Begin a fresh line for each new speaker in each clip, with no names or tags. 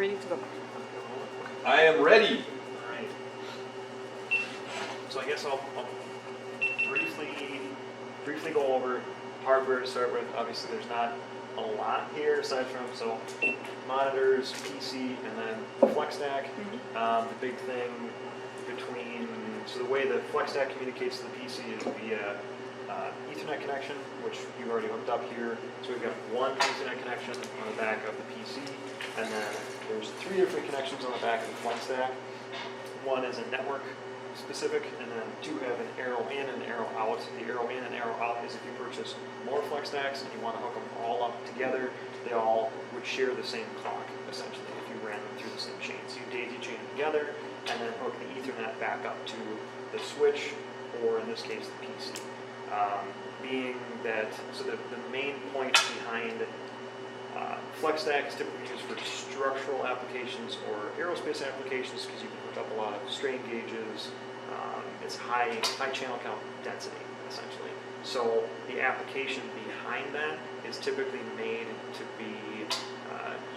ready to go.
I am ready.
Alright. So I guess I'll briefly go over hardware to start with. Obviously there's not a lot here aside from monitors, PC, and then the FlexStack. The big thing so the way the FlexStack communicates to the PC is via Ethernet connection, which you've already hooked up here. So we've got one Ethernet connection on the back of the PC, and then there's 3 different connections on the back of the FlexStack. One is a network specific, and then 2 have an arrow in and an arrow out. The arrow in and arrow out is if you purchase more FlexStacks and you want to hook them all up together, they all would share the same clock, essentially, if you ran them through the same chain. So you daisy chain them together, and then hook the Ethernet back up to the switch, or in this case, the PC. Being that, so the main point behind FlexStack is typically used for structural applications or aerospace applications because you can hook up a lot of strain gauges. It's high channel count density, essentially. So the application behind that is typically made to be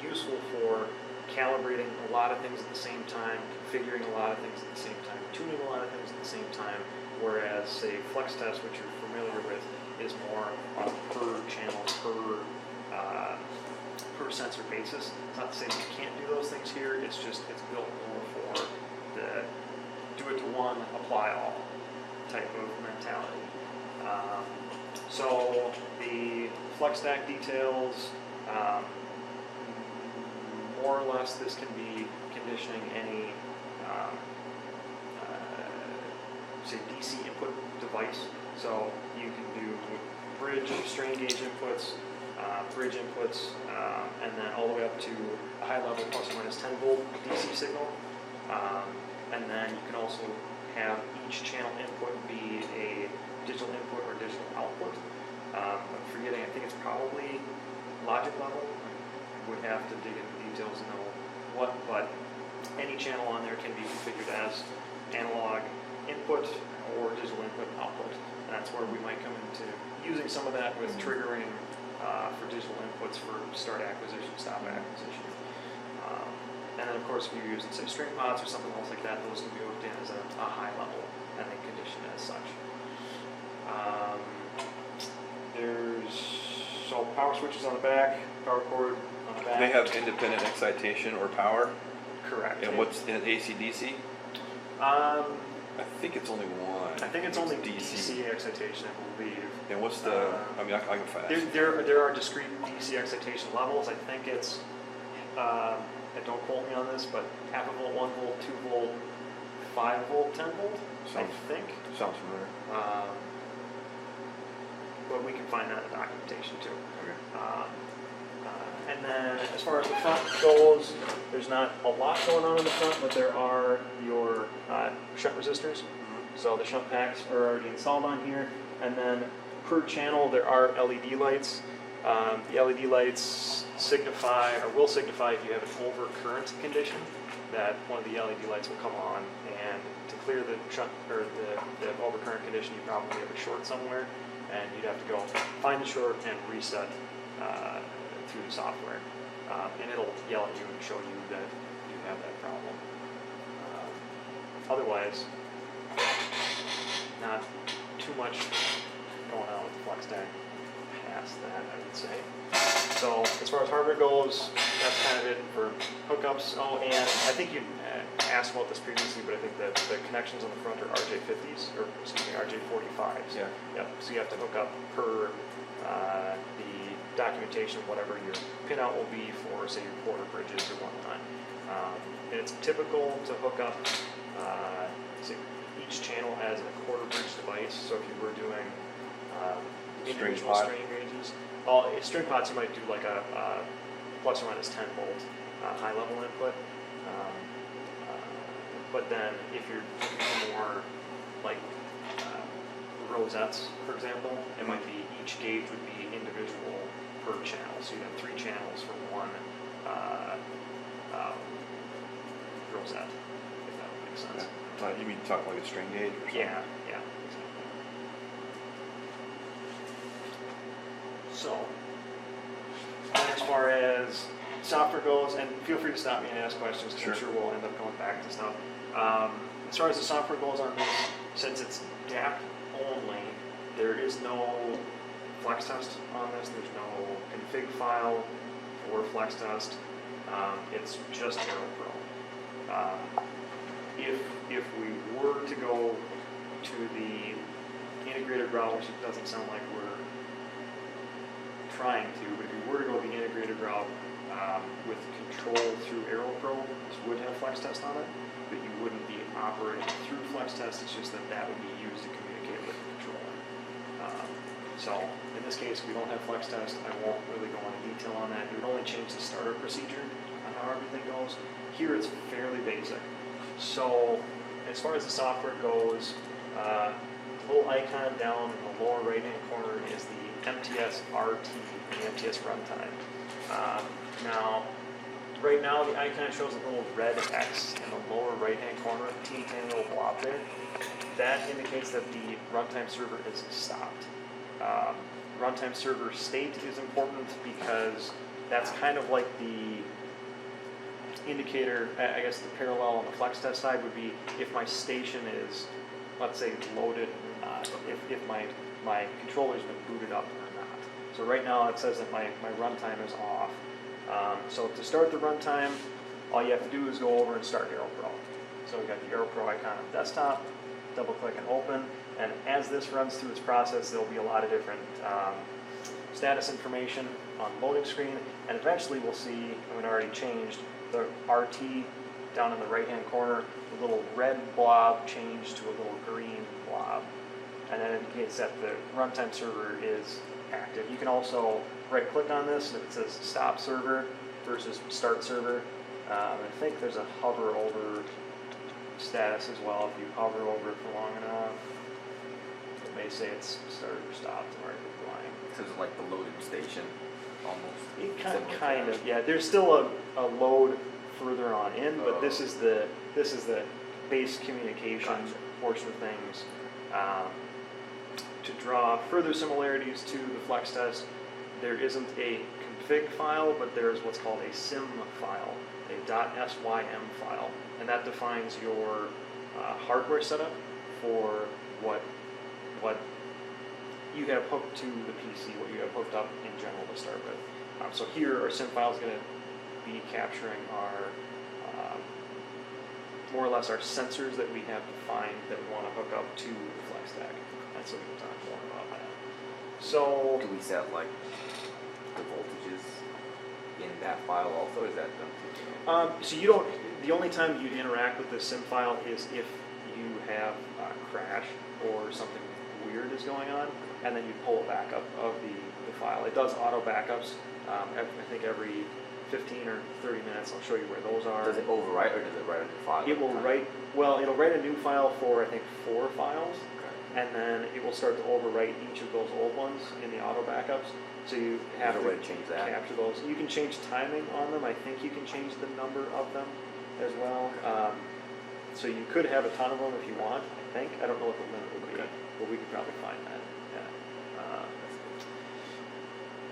useful for calibrating a lot of things at the same time, configuring a lot of things at the same time, tuning a lot of things at the same time, whereas, say, FlexTest, which you're familiar with, is more on a per channel, per sensor basis. It's not to say that you can't do those things here, it's just, it's built more for the do-it-to-one, apply-all type of mentality. So the FlexStack details, more or less this can be conditioning any say DC input device. So you can do bridge strain gauge inputs, bridge inputs, and then all the way up to a high level plus or minus 10 volt DC signal. And then you can also have each channel input be a digital input or digital output. I'm forgetting, I think it's probably logic level. I would have to dig into details to know what, but any channel on there can be configured as analog input or digital input and output. And that's where we might come into using some of that with triggering for digital inputs for start acquisition, stop acquisition. And then of course if you're using, say, string pods or something else like that, those can be hooked in as a high level and then conditioned as such. So power switches on the back, power cord on the back.
They have independent excitation or power.
Correct.
And what's in AC/DC? I think it's only one.
I think it's only DC excitation, I believe.
And what's the? I mean, I can find that.
There are discrete DC excitation levels. I think it's. And don't quote me on this, but half a volt, 1 volt, 2 volt, 5 volt, 10 volt. I think.
Sounds familiar.
But we can find that in the documentation too.
Okay.
And then as far as the front goes, there's not a lot going on in the front, but there are your shunt resistors. So the shunt packs are already installed on here. And then per channel, there are LED lights. The LED lights signify, or will signify if you have an overcurrent condition, that one of the LED lights will come on. And to clear the shunt, or the overcurrent condition, you probably have a short somewhere. And you'd have to go find the short and reset through the software. And it'll yell at you and show you that you have that problem. Otherwise, not too much going on with the FlexStack past that, I would say. So as far as hardware goes, that's kind of it for hookups. Oh, and I think you asked about this previously, but I think that the connections on the front are RJ50s, or excuse me, RJ45s.
Yeah.
Yep. So you have to hook up per the documentation, whatever your pinout will be for, say, your quarter bridges or whatnot. And it's typical to hook up say, each channel as a quarter bridge device. So if you were doing individual strain gauges, string pots, you might do like a plus or minus 10 volt high level input. But then if you're looking for more like rosettes, for example, it might be each gauge would be individual per channel. So you have 3 channels for one rosette, if that would make sense.
You mean talk like a strain gauge or something?
Yeah, exactly. So, and as far as software goes, and feel free to stop me and ask questions, 'cause
Sure.
I'm sure we'll end up going back to stuff. As far as the software goes on this, since it's DAP only, there is no flex test on this, there's no config file for flex test. It's just AeroPro. If we were to go to the integrated route, which it doesn't sound like we're trying to, but if we were to go the integrated route with control through AeroPro, this would have flex test on it, but you wouldn't be operating through flex test, it's just that that would be used to communicate with the controller. So in this case, we don't have flex test. I won't really go into detail on that. It would only change the startup procedure on how everything goes. Here it's fairly basic. So as far as the software goes, the little icon down in the lower right hand corner is the MTS RT, the MTS runtime. Now, right now the icon shows a little red X in the lower right hand corner, teeny tiny little blob there. That indicates that the runtime server is stopped. Runtime server state is important because that's kind of like the indicator, I guess the parallel on the flex test side would be if my station is, let's say, loaded or not, if my controller's been booted up or not. So right now it says that my runtime is off. So to start the runtime, all you have to do is go over and start AeroPro. So we got the AeroPro icon on the desktop, double click and open, and as this runs through its process, there'll be a lot of different status information on the loading screen, and eventually we'll see, and it already changed, the RT down in the right hand corner, the little red blob changed to a little green blob, and that indicates that the runtime server is active. You can also right click on this, and it says stop server versus start server. I think there's a hover over status as well. If you hover over it for long enough, it may say it's started or stopped or line.
So it's like the loading station, almost.
It
Similar to
kind
that.
of, yeah. There's still a load further on in, but
Oh.
this is the base communication
Gotcha.
portion of things. To draw further similarities to the flex test, there isn't a config file, but there is what's called a sim file, a .sym file, and that defines your hardware setup for what you have hooked to the PC, what you have hooked up in general to start with. So here, our sim file is going to be capturing our, more or less our sensors that we have defined that we want to hook up to the flex stack. And so we can talk more about that. So,
Do we set like the voltages in that file also? Is that done too?
so you don't, the only time you'd interact with the sim file is if you have a crash or something weird is going on, and then you pull a backup of the file. It does auto backups, I think every 15 or 30 minutes. I'll show you where those are.
Does it overwrite or does it write a new file?
It will write, well, it'll write a new file for, I think, 4 files,
Okay.
and then it will start to overwrite each of those old ones in the auto backups. So you have
Is
to
there a way to change that?
capture those. You can change timing on them. I think you can change the number of them as well. So you could have a ton of them if you want, I think. I don't know what the limit would be,
Okay.
but we could probably find that.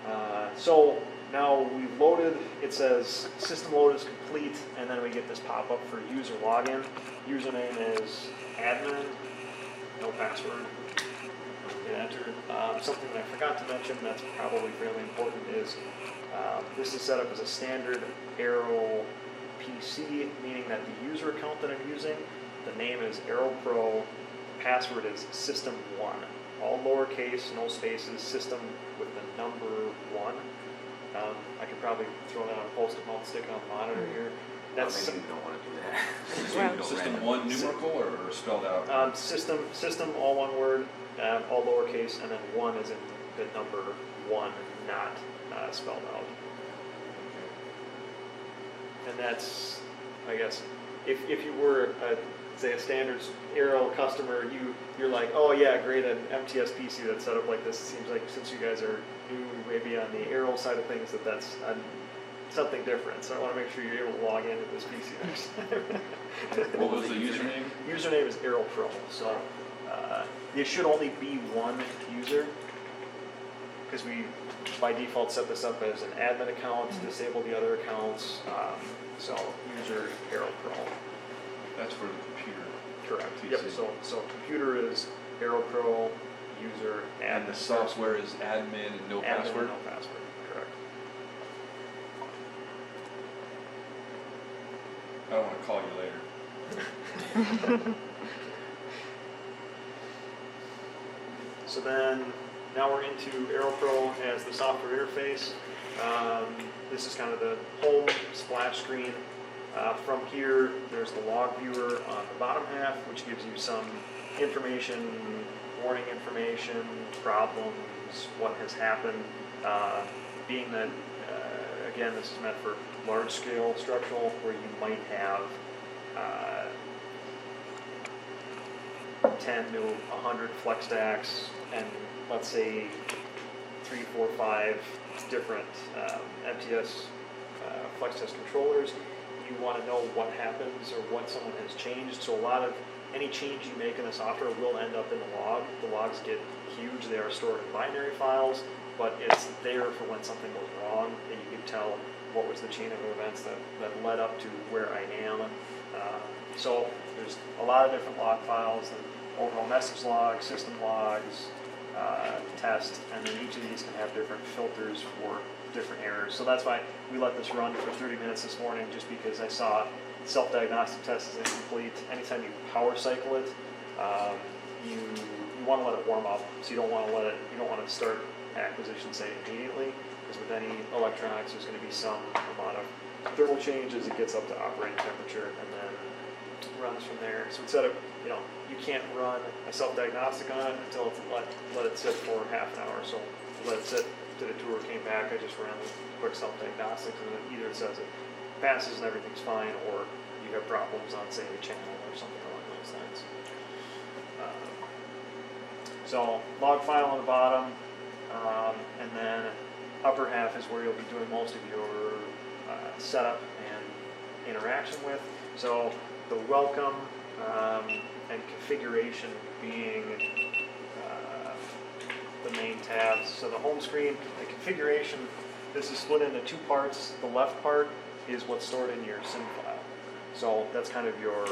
Yeah. So now we've loaded, it says system load is complete, and then we get this pop-up for user login. Username is admin, no password. Hit enter. Something that I forgot to mention that's probably fairly important is this is set up as a standard Aero PC, meaning that the user account that I'm using, the name is AeroPro, the password is system1. All lowercase, no spaces, system with the number 1. I could probably throw that on a post-it note, stick it on the monitor here. That's
Maybe you don't want to do that.
Well-
You don't
System
random-
one numerical or spelled out?
system, all one word, all lowercase, and then 1 is in the number 1, not spelled out. And that's, I guess, if you were, say, a standard Aero customer, you're like, oh yeah, great, an MTS PC that's set up like this. It seems like since you guys are new, maybe on the Aero side of things, that's something different. So I want to make sure you're able to log into this PC next time.
What was the username?
Username is AeroPro, so there should only be one user, because we by default set this up as an admin account, disable the other accounts. So user Aero Pro.
That's for the computer.
Correct.
PC.
Yep. So computer is Aero Pro, user
And the software is admin and no
admin,
password?
no password. Correct.
I don't want to call you later.
So then, now we're into AeroPro as the software interface. This is kind of the home splash screen. From here, there's the log viewer on the bottom half, which gives you some information, warning information, problems, what has happened. Being that, again, this is meant for large-scale structural, where you might have 10 to 100 flex stacks, and let's say 3, 4, 5 different MTS flex test controllers. You want to know what happens or what someone has changed. So a lot of any change you make in the software will end up in the log. The logs get huge. They are stored in binary files, but it's there for when something goes wrong, and you can tell what was the chain of events that led up to where I am. So there's a lot of different log files, and overall message logs, system logs, test, and then each of these can have different filters for different errors. So that's why we let this run for 30 minutes this morning, just because I saw self-diagnostic test is incomplete. Anytime you power cycle it, you want to let it warm up. So you don't want to start acquisition, say, immediately, because with any electronics, there's going to be some amount of thermal change as it gets up to operating temperature, and then runs from there. So instead of, you can't run a self-diagnostic on it until it's let it sit for half an hour. So let it sit, did a tour, came back, I just ran a quick self-diagnostic, and then either it says it passes and everything's fine, or you have problems on, say, the channel or something along those lines. So log file on the bottom, and then upper half is where you'll be doing most of your setup and interaction with. So the welcome and configuration being the main tabs. So the home screen, the configuration, this is split into two parts. The left part is what's stored in your SIM file. So that's kind of your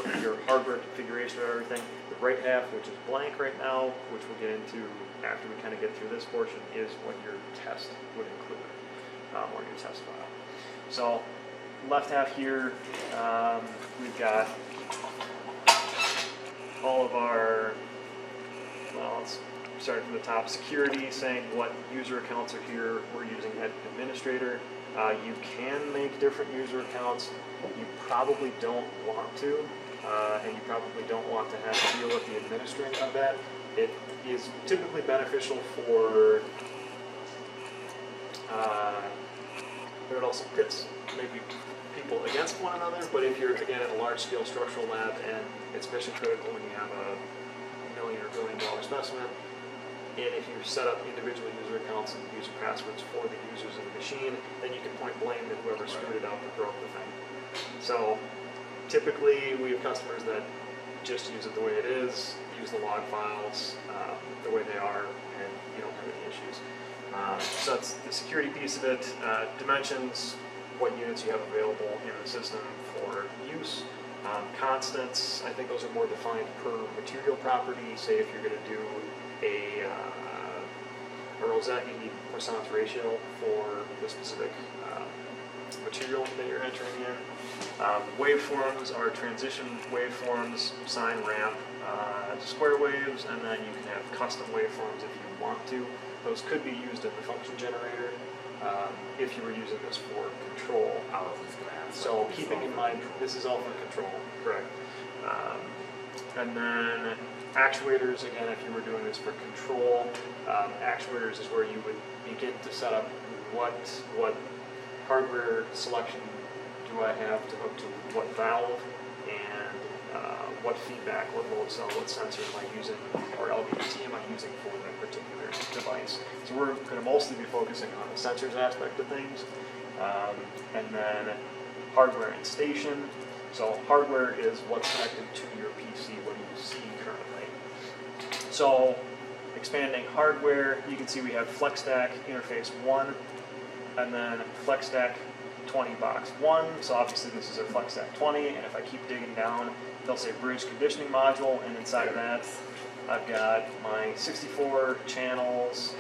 hardware configuration of everything. The right half, which is blank right now, which we'll get into after we kind of get through this portion, is what your test would include, or your test file. So left half here, we've got all of our, well, let's start from the top. Security, saying what user accounts are here. We're using administrator. You can make different user accounts. You probably don't want to, and you probably don't want to have to deal with the administering of that. It is typically beneficial for, it also pits maybe people against one another, but if you're, again, in a large-scale structural lab and it's mission critical and you have a $1 million or $1 billion specimen, and if you set up individual user accounts and user passwords for the users of the machine, then you can point blame to whoever screwed it up and broke the thing. So typically we have customers that just use it the way it is, use the log files the way they are, and you don't have any issues. So that's the security piece of it. Dimensions, what units you have available in the system for use. Constants, I think those are more defined per material property. Say if you're going to do a rosette, you need Poisson's ratio for the specific material that you're entering in. Waveforms are transition waveforms, sine, ramp, square waves, and then you can have custom waveforms if you want to. Those could be used in the function generator if you were using this for control.
I was just going to ask.
So keeping in mind, this is all for control, correct? And then actuators, again, if you were doing this for control, actuators is where you would begin to set up what hardware selection do I have to hook to what valve, and what feedback, what load cell, what sensor am I using, or LVDT am I using for that particular device. So we're going to mostly be focusing on the sensors aspect of things, and then hardware and station. So hardware is what's connected to your PC, what do you see currently. So expanding hardware, you can see we have FlexStack interface 1, and then FlexStack 20 box 1. So obviously this is our FlexStack 20, and if I keep digging down, they'll say bridge conditioning module, and inside of that, I've got my 64 channels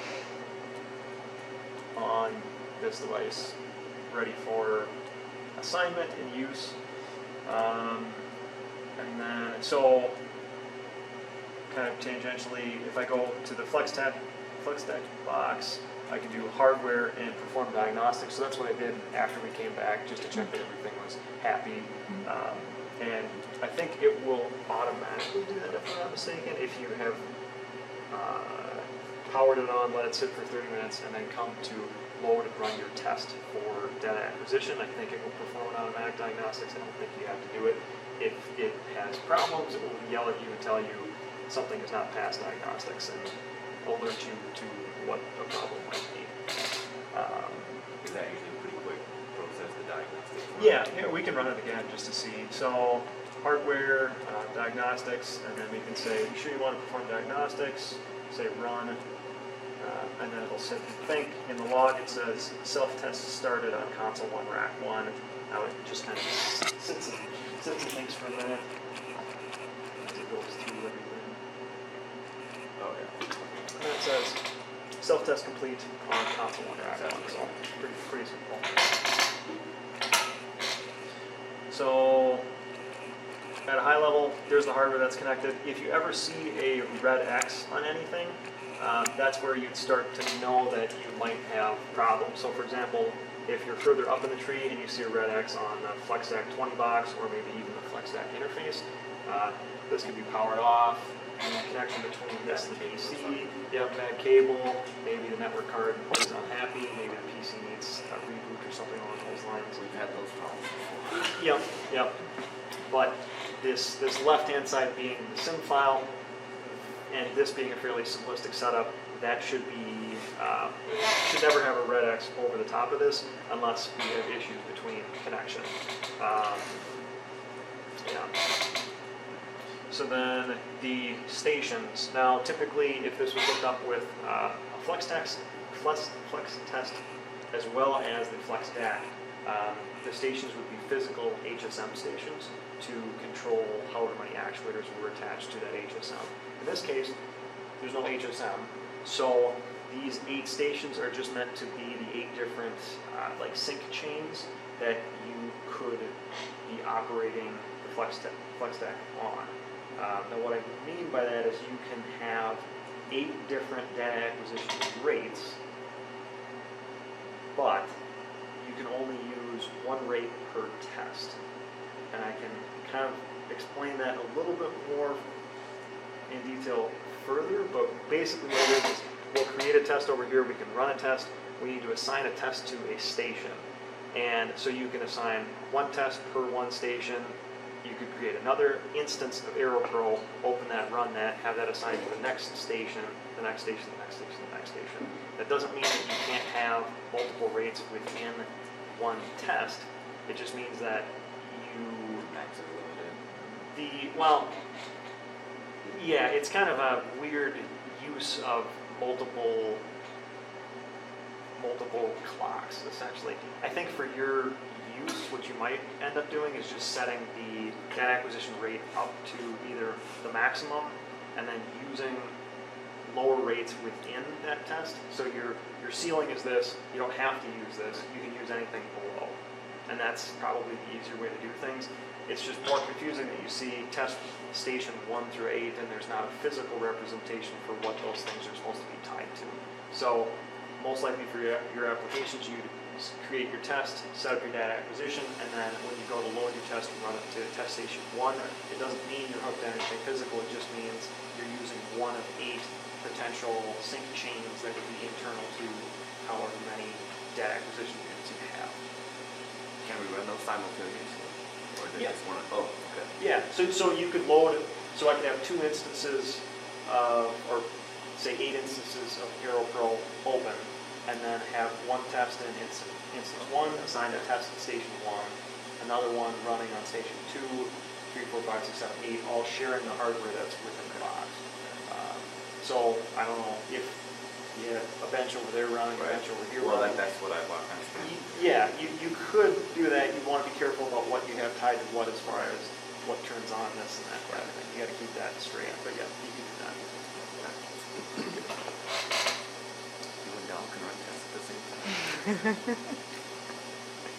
on this device, ready for assignment and use. And then, so kind of tangentially, if I go to the FlexStack box, I can do hardware and perform diagnostics. So that's what I did after we came back, just to check that everything was happy. And I think it will automatically do that, if I'm not mistaken, if you have powered it on, let it sit for 30 minutes, and then come to load and run your test for data acquisition. I think it will perform an automatic diagnostics. I don't think you have to do it. If it has problems, it will yell at you and tell you something is not past diagnostics and alert you to what the problem might be.
Is that usually a pretty quick process, the diagnostics?
Yeah, we can run it again just to see. So hardware, diagnostics, and then we can say, you sure you want to perform diagnostics? Say run, and then it'll sit and think. In the log it says self-test started on console 1, rack 1. Now it just kind of sits and thinks for a minute as it goes through everything.
Oh, yeah.
And then it says self-test complete on console 1, rack 1. So pretty simple. So at a high level, there's the hardware that's connected. If you ever see a red X on anything, that's where you'd start to know that you might have problems. So for example, if you're further up in the tree and you see a red X on the FlexStack 20 box, or maybe even the FlexStack interface, this can be powered off. And the connection between this and the PC, you have bad cable, maybe the network card is unhappy, maybe the PC needs a reboot or something along those lines.
We've had those problems before.
Yep. But this left-hand side being the SIM file, and this being a fairly simplistic setup, that should be, should never have a red X over the top of this unless we have issues between connection. So then the stations. Now typically if this was hooked up with a flex test as well as the FlexStack, the stations would be physical HSM stations to control however many actuators were attached to that HSM. In this case, there's no HSM, so these 8 stations are just meant to be the 8 different like sync chains that you could be operating the FlexStack on. Now what I mean by that is you can have 8 different data acquisition rates, but you can only use 1 rate per test. And I can kind of explain that a little bit more in detail further, but basically what it is we'll create a test over here, we can run a test, we need to assign a test to a station. And so you can assign 1 test per 1 station. You could create another instance of AeroPro, open that, run that, have that assigned to the next station, the next station, the next station, the next station. That doesn't mean that you can't have multiple rates within 1 test. It just means that you
Max is limited.
yeah, it's kind of a weird use of multiple clocks, essentially. I think for your use, what you might end up doing is just setting the data acquisition rate up to either the maximum and then using lower rates within that test. So your ceiling is this, you don't have to use this, you can use anything below. And that's probably the easier way to do things. It's just more confusing that you see test station 1 through 8 and there's not a physical representation for what those things are supposed to be tied to. So most likely for your applications, you'd create your test, set up your data acquisition, and then when you go to load your test and run it to test station 1, it doesn't mean you're hooked to anything physical, it just means you're using 1 of 8 potential sync chains that would be internal to however many data acquisition units you have.
Can we run those simultaneously? Or they
Yeah.
just want to, okay.
Yeah, so you could load, so I could have 2 instances of, or say 8 instances of AeroPro open, and then have 1 test in instance 1, assign a test at station 1, another one running on station 2, 3, 4, 5, 6, 7, 8, all sharing the hardware that's within the box. So I don't know if you have a bench over there running, a bench over here
Well,
running.
that's what I want, understand.
Yeah, you could do that. You want to be careful about what you have tied to what as far as what turns on this and that kind of thing. You got to keep that straight. But yeah, you can do that.
You and Dal can run tests at the same time.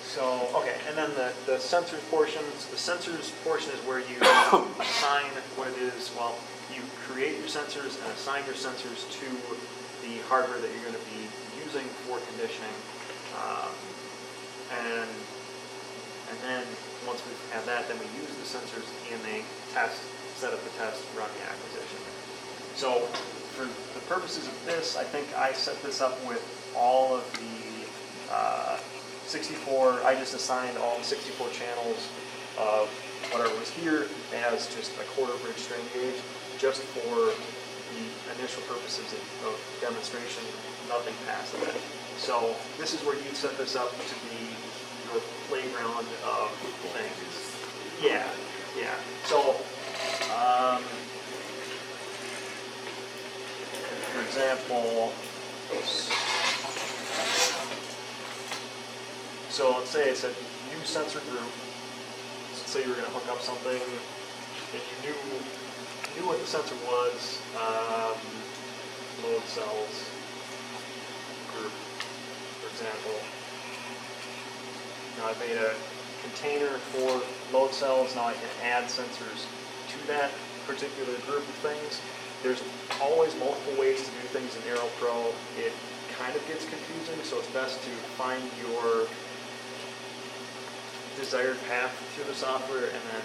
So, okay, and then the sensors portion. So the sensors portion is where you assign what it is. Well, you create your sensors and assign your sensors to the hardware that you're going to be using for conditioning. And then once we have that, then we use the sensors in a test, set up the test, run the acquisition. So for the purposes of this, I think I set this up with all of the 64, I just assigned all the 64 channels of whatever was here as just a quarter bridge strain gauge, just for the initial purposes of demonstration, nothing past that. So this is where you set this up to be your playground of things. Yeah, yeah. So, for example, so let's say it's a new sensor group. Let's say you were going to hook up something and you knew what the sensor was, load cells group, for example. Now I've made a container for load cells. Now I can add sensors to that particular group of things. There's always multiple ways to do things in AeroPro. It kind of gets confusing, so it's best to find your desired path through the software and then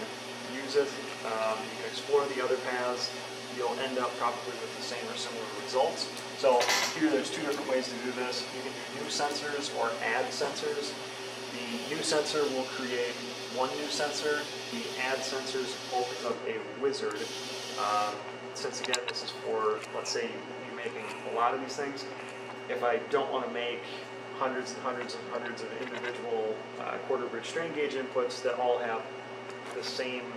use it. You can explore the other paths. You'll end up probably with the same or similar results. So here there's two different ways to do this. You can do new sensors or add sensors. The new sensor will create one new sensor. The add sensors opens up a wizard. Since again, this is for, let's say you're making a lot of these things. If I don't want to make hundreds and hundreds and hundreds of individual quarter bridge strain gauge inputs that all have the same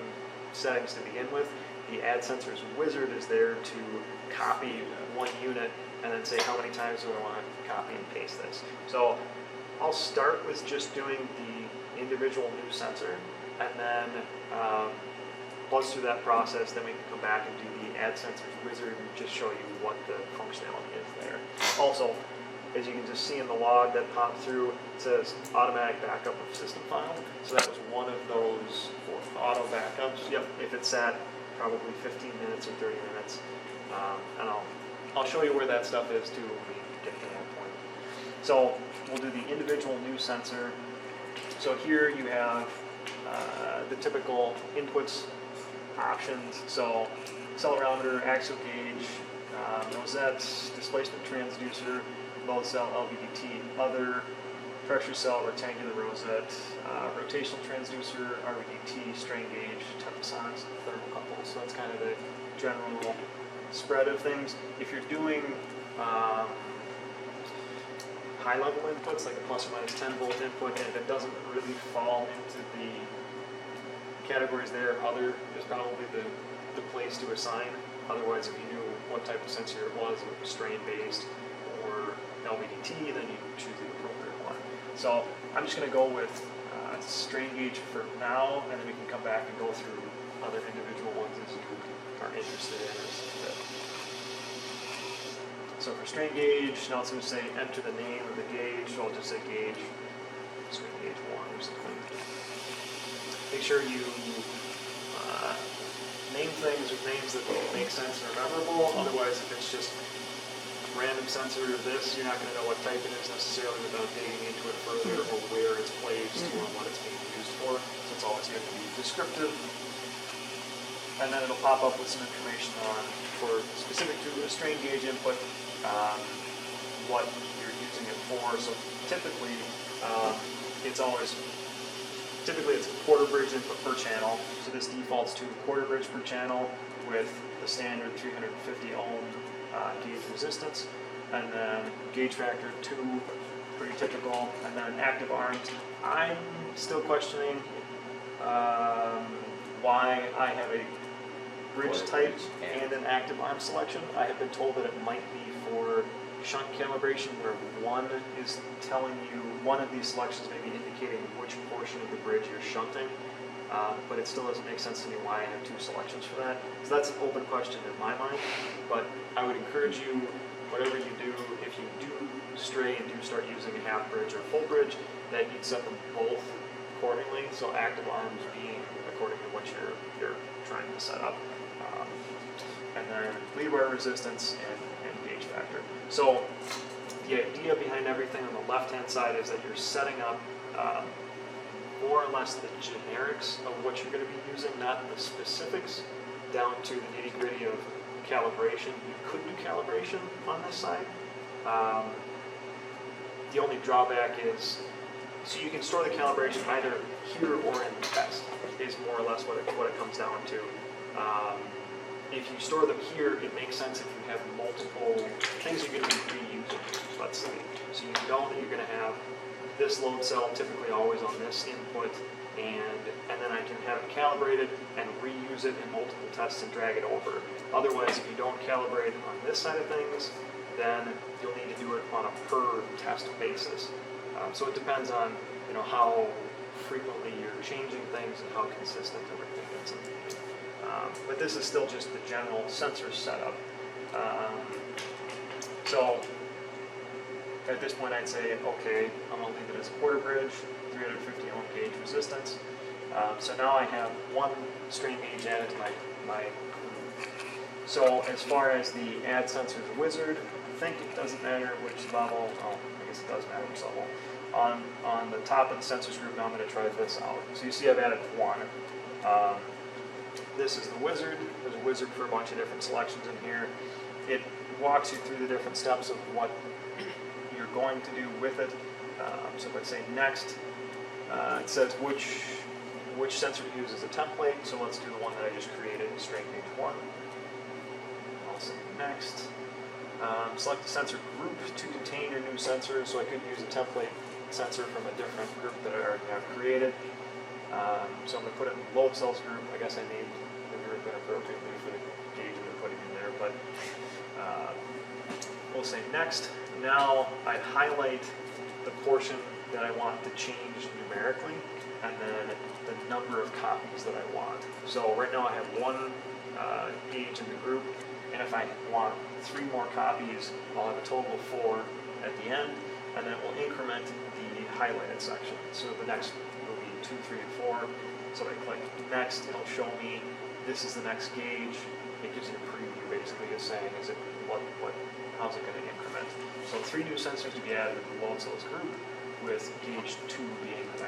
settings to begin with, the add sensors wizard is there to copy one unit and then say how many times do I want to copy and paste this. So I'll start with just doing the individual new sensor and then buzz through that process. Then we can come back and do the add sensors wizard and just show you what the functionality is there. Also, as you can just see in the log that popped through, it says automatic backup of system file. So that was one of those auto backups. Yep, if it's at probably 15 minutes or 30 minutes. And I'll show you where that stuff is too when we get to that point. So we'll do the individual new sensor. So here you have the typical inputs options. So accelerometer, axial gauge, rosette, displacement transducer, load cell, LVDT, other, pressure cell, rectangular rosette, rotational transducer, RVDT, strain gauge, temposonics, thermocouple. So that's kind of the general spread of things. If you're doing high level inputs, like a plus or minus 10 volt input, and if it doesn't really fall into the categories there, other is probably the place to assign. Otherwise, if you knew what type of sensor it was strain based or LVDT, then you choose the appropriate one. So I'm just going to go with strain gauge for now, and then we can come back and go through other individual ones as you are interested in. So for strain gauge, now it's going to say enter the name of the gauge, so I'll just say gauge, strain gauge 1 or something. Make sure you name things with names that make sense and are memorable. Otherwise, if it's just random sensor of this, you're not going to know what type it is necessarily without digging into it further or where it's placed or what it's being used for. So it's always going to be descriptive. And then it'll pop up with some information on, for specific to a strain gauge input, what you're using it for. So typically, it's a quarter bridge input per channel. So this defaults to quarter bridge per channel with the standard 350 ohm gauge resistance. And then gauge factor 2, pretty typical. And then active arms. I'm still questioning why I have a bridge
For
type
bridge
and an active arm selection. I have been told that it might be for shunt calibration where one of these selections may be indicating which portion of the bridge you're shunting. But it still doesn't make sense to me why I have two selections for that. So that's an open question in my mind, but I would encourage you, whatever you do, if you do stray and do start using a half bridge or full bridge, that you'd set them both accordingly. So active arms being according to what you're trying to set up. And then lead wear resistance and gauge factor. So the idea behind everything on the left-hand side is that you're setting up more or less the generics of what you're going to be using, not the specifics, down to the nitty-gritty of calibration. You could do calibration on this side. The only drawback is, so you can store the calibration either here or in the test, is more or less what it comes down to. If you store them here, it makes sense if you have multiple things you're going to be reusing, let's say. So you know that you're going to have this load cell typically always on this input, and then I can have it calibrated and reuse it in multiple tests and drag it over. Otherwise, if you don't calibrate on this side of things, then you'll need to do it on a per test basis. So it depends on how frequently you're changing things and how consistent everything is. But this is still just the general sensor setup. So at this point I'd say, okay, I'm going to leave it as a quarter bridge, 350 ohm gauge resistance. So now I have one strain gauge added to my So as far as the add sensors wizard, I think it doesn't matter which level, oh, I guess it does matter which level. On the top of the sensors group, now I'm going to try this out. So you see I've added one. This is the wizard. There's a wizard for a bunch of different selections in here. It walks you through the different steps of what you're going to do with it. So if I say next, it says which sensor to use as a template. So let's do the one that I just created, strain gauge 1. I'll say next. Select the sensor group to contain your new sensor. So I could use a template sensor from a different group that I already have created. So I'm going to put it in the load cells group. I guess I named the group inappropriately for the gauge that I'm putting in there, but we'll say next. Now I highlight the portion that I want to change numerically, and then the number of copies that I want. So right now I have one gauge in the group, and if I want 3 more copies, I'll have a total of 4 at the end, and then it will increment the highlighted section. So the next will be 2, 3, and 4. So if I click next, it'll show me this is the next gauge. It gives you a preview basically of saying how's it going to increment. So 3 new sensors to be added to the load cells group, with gauge 2 being the next